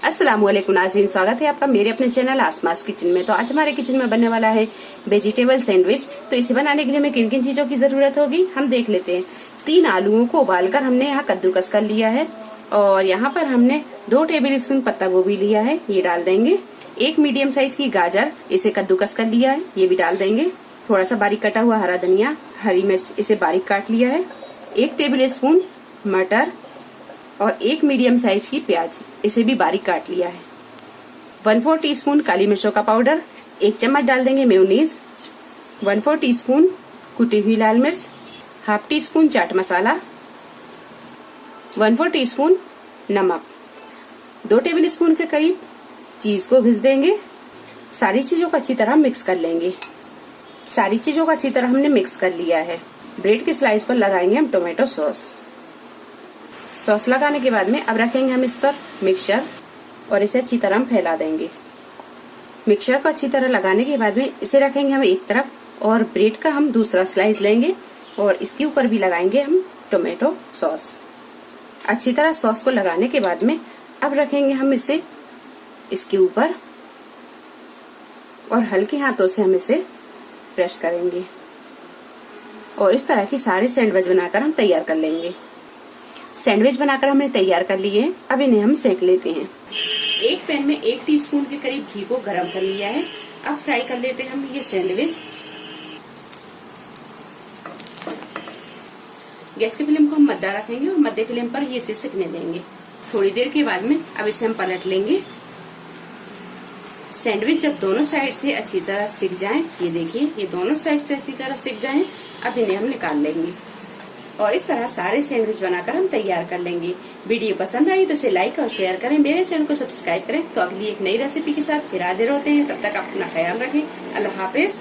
अस्सलामुअलैकुम नाज़रीन, स्वागत है आपका मेरे अपने चैनल आसमास किचन में। तो आज हमारे किचन में बनने वाला है वेजिटेबल सैंडविच। तो इसे बनाने के लिए हमें किन किन चीजों की जरूरत होगी हम देख लेते हैं। 3 आलूओं को उबालकर हमने यहाँ कद्दूकस कर लिया है और यहाँ पर हमने 2 टेबल स्पून पत्ता गोभी लिया है, ये डाल देंगे। 1 मीडियम साइज की गाजर, इसे कद्दूकस कर लिया है, ये भी डाल देंगे। थोड़ा सा बारीक कटा हुआ हरा धनिया, हरी मिर्च, इसे बारीक काट लिया है। 1 टेबल स्पून मटर और 1 मीडियम साइज की प्याज, इसे भी बारीक काट लिया है। 1/4 टीस्पून काली मिर्चों का पाउडर, 1 चम्मच डाल देंगे मेयोनीज, 1/4 टीस्पून कुटी हुई लाल मिर्च, half tea spoon chaat masala, 1/4 teaspoon नमक, 2 टेबल स्पून के करीब चीज को घिस देंगे। सारी चीजों को अच्छी तरह मिक्स कर लेंगे। सारी चीजों को अच्छी तरह हमने मिक्स कर लिया है। ब्रेड के स्लाइस पर लगाएंगे हम टोमेटो सॉस लगाने के बाद में अब रखेंगे हम इस पर मिक्सचर और इसे अच्छी तरह हम फैला देंगे। मिक्सचर को अच्छी तरह लगाने के बाद में इसे रखेंगे हम एक तरफ और ब्रेड का हम दूसरा स्लाइस लेंगे और इसके ऊपर भी लगाएंगे हम टोमेटो सॉस। अच्छी तरह सॉस को लगाने के बाद में अब रखेंगे हम इसे इसके ऊपर और हल्के हाथों से हम इसे प्रेस करेंगे और इस तरह की सारी सैंडविच बनाकर हम तैयार कर लेंगे। सैंडविच बनाकर हमने तैयार कर लिए हैं, अब इन्हें हम सेक लेते हैं। एक पैन में 1 टीस्पून के करीब घी को गरम कर लिया है। अब फ्राई कर लेते हैं हम ये सैंडविच। गैस की फ्लेम को हम मध्यम रखेंगे और मध्य फ्लेम पर ये इसे सिकने देंगे। थोड़ी देर के बाद में अब इसे हम पलट लेंगे। सैंडविच जब दोनों साइड से अच्छी तरह सिक जाएं, ये देखिए ये दोनों साइड से अच्छी तरह सिक गए हैं। अब इन्हें हम निकाल लेंगे और इस तरह सारे सैंडविच बनाकर हम तैयार कर लेंगे। वीडियो पसंद आई तो इसे लाइक और शेयर करें, मेरे चैनल को सब्सक्राइब करें। तो अगली एक नई रेसिपी के साथ फिर हाजिर होते हैं। तब तक अपना ख्याल रखें। अल्लाह हाफिज।